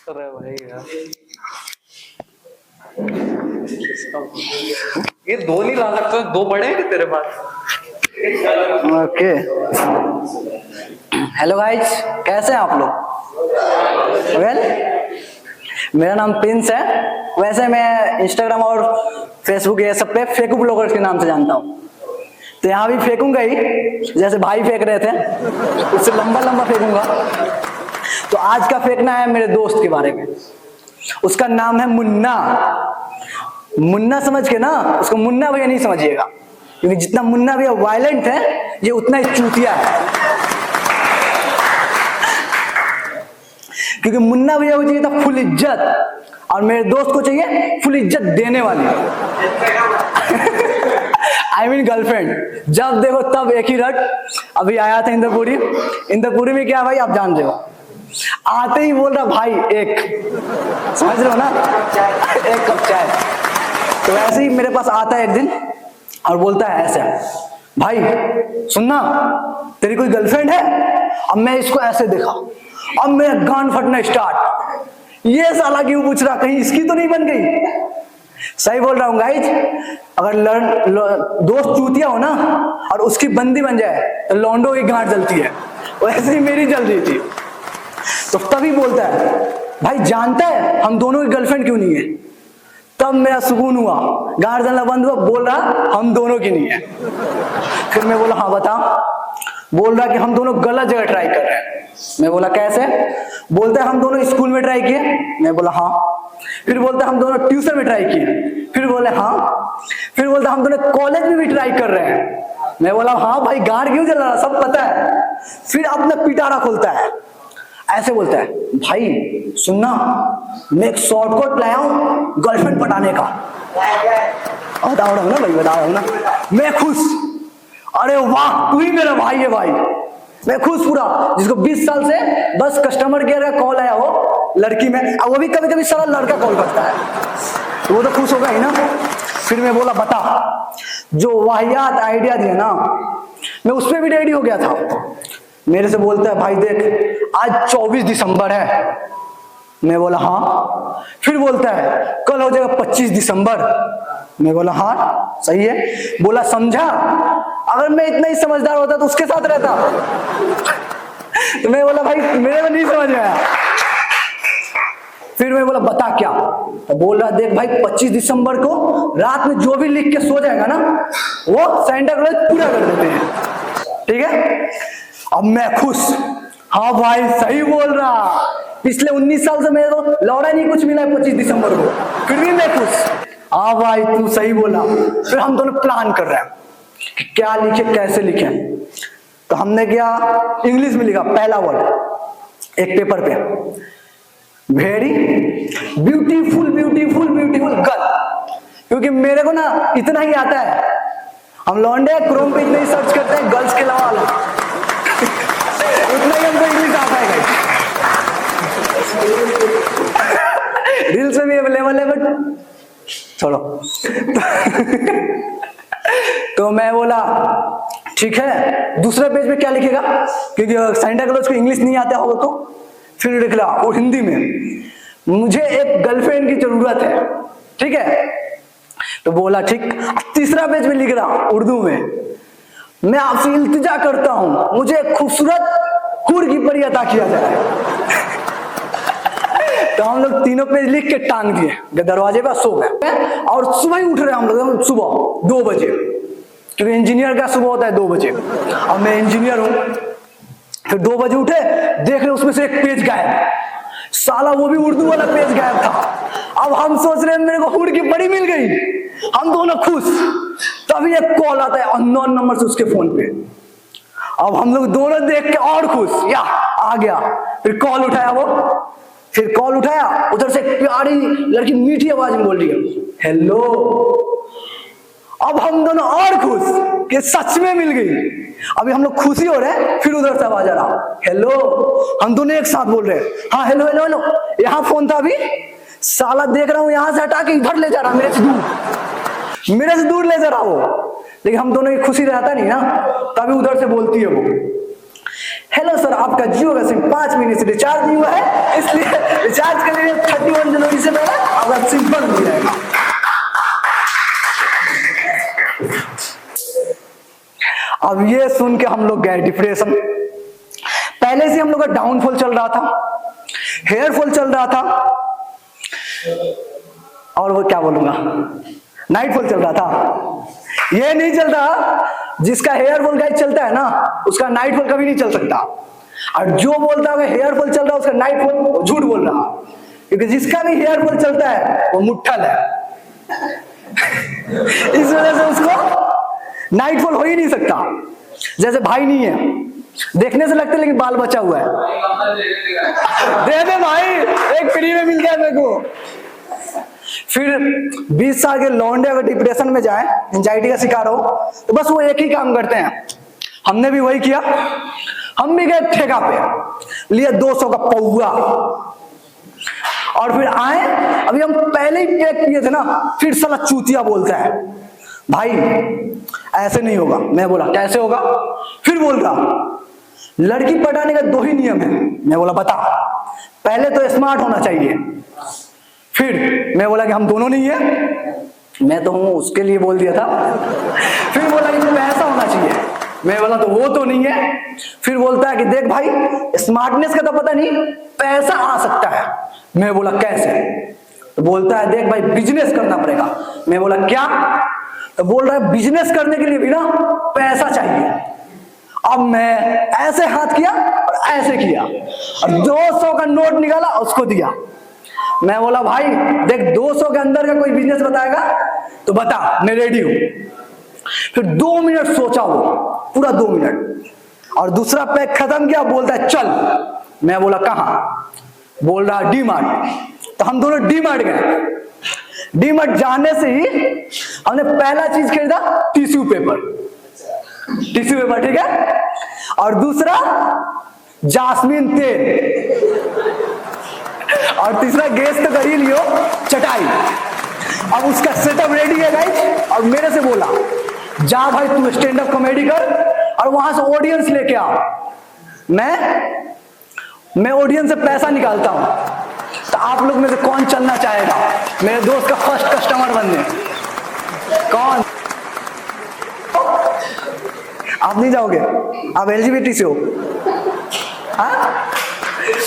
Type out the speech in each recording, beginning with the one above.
अरे भाई यार, ये दो नहीं ला सकते? दो बड़े हैं तेरे पास? ओके, हेलो गाइस, कैसे हैं आप लोग? वेल, मेरा नाम प्रिंस है। वैसे मैं इंस्टाग्राम और फेसबुक ये सब पे फेकू ब्लॉगर्स के नाम से जानता हूँ। तो यहाँ भी फेंकूंगा ही, जैसे भाई फेंक रहे थे, उससे लंबा लंबा फेंकूंगा। तो आज का फेंकना है मेरे दोस्त के बारे में। उसका नाम है मुन्ना। मुन्ना समझ के ना उसको मुन्ना भैया नहीं समझिएगा, क्योंकि जितना मुन्ना भैया वायलेंट है, ये उतना ही चूतिया है। क्योंकि मुन्ना भैया को चाहिए था फुल इज्जत, और मेरे दोस्त को चाहिए फुल इज्जत देने वाली। I mean girlfriend. जब देखो तब एक ही रट। अभी आया था इंद्रपुरी। इंद्रपुरी में क्या भाई आप जानते हो, आते ही बोल रहा भाई एक, समझ रहे हो ना, एक कप चाय। तो ऐसे ही मेरे पास आता है एक दिन और बोलता है ऐसे, भाई सुनना, तेरी कोई गर्लफ्रेंड है? अब मैं इसको ऐसे देखा, अब मेरा गान फटना स्टार्ट। ये साला क्यों पूछ रहा, कहीं इसकी तो नहीं बन गई? सही बोल रहा हूँ गाइज। अगर दोस्त चूतिया हो ना और उसकी बंदी बन जाए तो लौंडो की गांठ जलती है। वैसे ही मेरी जल रही थी। तो तभी बोलता है, भाई जानता है हम दोनों की गर्लफ्रेंड क्यों नहीं है? तब मेरा सुकून हुआ, गांठ जलना बंद हुआ। बोल रहा हम दोनों की नहीं है। फिर मैं बोला हाँ बता। बोल रहा कि हम दोनों गलत जगह ट्राई कर रहे हैं। मैं बोला कैसे? बोलता है हम दोनों स्कूल में ट्राई किए। मैं बोला हाँ। फिर बोलता है हम दोनों ट्यूशन में ट्राई किए। फिर बोले हाँ। फिर बोलता है हम दोनों कॉलेज में भी ट्राई कर रहे हैं। मैं बोला हाँ भाई, गांठ क्यों जल रहा, सब पता है। फिर अपना पिटारा खोलता है, ऐसे बोलता है, भाई सुनना, मैं एक शॉर्टकट लाया हूं गर्लफ्रेंड पटाने का। बता रहा हूं ना भाई, बता रहा हूं ना। मैं खुश, अरे वाह तू ही मेरा भाई है भाई। मैं खुश पूरा, जिसको 20 साल से बस कस्टमर केयर का कॉल आया हो लड़की में, और वो भी कभी कभी सारा लड़का कॉल करता है, तो वो तो खुश होगा ही ना। फिर मैं बोला बता, जो वाहियात आइडिया दिया ना, मैं उस पर भी रेडी हो गया था। मेरे से बोलता है, भाई देख आज 24 दिसंबर है। मैं बोला हाँ। फिर बोलता है कल हो जाएगा 25 दिसंबर। मैं बोला हाँ सही है। बोला समझा, अगर मैं इतना ही समझदार होता तो उसके साथ रहता। तो मैं बोला भाई मेरे को नहीं समझ में आया। फिर मैं बोला बता क्या? तो बोल रहा देख भाई 25 दिसंबर को रात में जो भी लिख के सो जाएगा ना, वो सेंटा क्लॉज पूरा कर देते हैं, ठीक है? अब मैं खुश, हाँ भाई सही बोल रहा, पिछले 19 साल से मेरे को लौड़ा नहीं कुछ मिला है 25 दिसंबर को, फिर भी मैं खुश। हाँ भाई तू सही बोला। फिर हम दोनों प्लान कर रहे हैं कि क्या लिखे, कैसे लिखे। तो हमने क्या इंग्लिश में लिखा पहला वर्ड एक पेपर पे, very beautiful beautiful beautiful girl. क्योंकि मेरे को ना इतना ही आता है, हम लौंडे क्रोम पे इतना ही सर्च करते हैं गर्ल्स के अलावा उतना ही हमको इंग्लिश आता है। रील्स में भी अवेलेबल है बट छोड़ो। तो मैं बोला ठीक है, दूसरे पेज पे क्या लिखेगा, क्योंकि सेंटा क्लॉज को इंग्लिश नहीं आता होगा। तो फिर लिख रहा वो हिंदी में, मुझे एक गर्लफ्रेंड की जरूरत है, ठीक है? तो बोला ठीक। तीसरा पेज में लिख रहा उर्दू में, मैं आपसे इल्तिजा करता हूं मुझे एक खूबसूरत हूर की परी अता किया जाए। तो हम लोग तीनों पेज लिख के टांग दिए दरवाजे पर, सो गए। और सुबह ही उठ रहे हम लोग, सुबह 2 बजे, क्योंकि इंजीनियर का सुबह होता है 2 बजे, और मैं इंजीनियर हूं। फिर 2 बजे उठे, देख रहे उसमें से एक पेज गायब, साला वो भी उर्दू वाला पेज गायब था। अब हम सोच रहे हैं मेरे को हूर की परी मिल गई, हम दोनों खुश। तभी एक कॉल आता है अननोन नंबर से उसके फोन पे। अब हम लोग दोनों देख के और खुश, या आ गया। फिर कॉल उठाया वो, फिर कॉल उठाया, उधर से प्यारी लड़की मीठी आवाज में बोल रही है हेलो। अब हम दोनों और खुश कि सच में मिल गई। अभी हम लोग खुशी हो रहे हैं, फिर उधर से आवाज आ रहा हेलो। हम दोनों एक साथ बोल रहे हैं हाँ हेलो हेलो हेलो। यहाँ फोन था अभी, साला देख रहा हूँ यहाँ से हटा के इधर ले जा रहा, मेरे से दूर ले जा रहा वो। लेकिन हम दोनों की खुशी रहता नहीं ना, तभी उधर से बोलती है वो हेलो सर, आपका जियो का सिम 5 महीने से रिचार्ज नहीं हुआ है, इसलिए रिचार्ज के लिए 31 जनवरी से पहले आपका सिम बंद हो जाएगा। अब ये सुन के हम लोग गए डिप्रेशन। पहले से हम लोग का डाउनफॉल चल रहा था, हेयरफॉल चल रहा था, और वो क्या बोलूंगा, नाइटफॉल चल रहा था। ये नहीं चल रहा, जिसका हेयरफॉल गाइस चलता है ना, उसका नाइटफॉल कभी नहीं चल सकता। और जो बोलता है हेयरफॉल चल रहा है, उसका नाइटफॉल, वो झूठ बोल रहा, क्योंकि जिसका भी हेयरफॉल चलता है वो मुट्ठल है। इस वजह से उसको नाइटफॉल हो ही नहीं सकता। जैसे भाई नहीं है, देखने से लगता है लेकिन बाल बचा हुआ है। दे दे भाई, एक फ्री में मिल गया मेरे को। फिर 20 साल के लौंडे अगर डिप्रेशन में जाए, एंजाइटी का शिकार हो, तो बस वो एक ही काम करते हैं। हमने भी वही किया, हम भी गए ठेका पे, लिए 200 का पौआ, और फिर आए। अभी हम पहले ही पैक किए थे ना, फिर साला चूतिया बोलता है भाई ऐसे नहीं होगा। मैं बोला कैसे होगा? फिर बोल रहा लड़की पटाने का 2 ही नियम है। मैं बोला बता। पहले तो स्मार्ट होना चाहिए, फिर मैं बोला कि हम दोनों नहीं है, मैं तो हूं, उसके लिए बोल दिया था। फिर बोला कि पैसा होना चाहिए, मैं बोला तो वो तो नहीं है। फिर बोलता है कि देख भाई, स्मार्टनेस का तो पता नहीं, पैसा आ सकता है। मैं बोला कैसे? तो बोलता है देख भाई, बिजनेस करना पड़ेगा। मैं बोला क्या? तो बोल रहा है बिजनेस करने के लिए भी ना पैसा चाहिए। अब मैं ऐसे हाथ किया और ऐसे किया, और 200 का नोट निकाला, उसको दिया। मैं बोला भाई देख, 200 के अंदर का कोई बिजनेस बताएगा तो बता, मैं रेडी हूं। फिर 2 मिनट सोचा वो, पूरा 2 मिनट, और दूसरा पैक खत्म किया। बोलता है चल। मैं बोला कहां? बोल रहा डी मार्ट। तो हम दोनों डी मार्ट गए। डी मार्ट जाने से ही हमने पहला चीज खरीदा टिश्यू पेपर, टिश्यू पेपर, ठीक है, और दूसरा जास्मीन तेल, और तीसरा गैस तो कर ही लियो, चटाई। अब उसका सेटअप रेडी है गाइस, और मेरे से बोला जा भाई तू स्टैंड अप कॉमेडी कर और वहां से ऑडियंस लेके आ। मैं ऑडियंस से पैसा निकालता हूं। तो आप लोग में से कौन चलना चाहेगा मेरे दोस्त का फर्स्ट कस्टमर बनने? कौन? आप नहीं जाओगे? आप एलजीबीटी से हो? हाँ?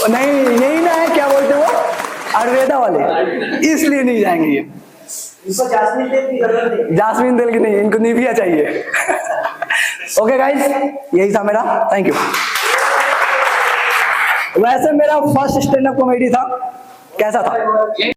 नहीं, यही ना है, क्या बोलते हो, आयुर्वेदा वाले, इसलिए नहीं जाएंगे ये। इनको जास्मीन तेल की जरूरत नहीं, जास्मीन तेल की नहीं, इनको निविया चाहिए। ओके गाइस, यही था मेरा, थैंक यू। वैसे मेरा फर्स्ट स्टैंड अप कॉमेडी था, कैसा था?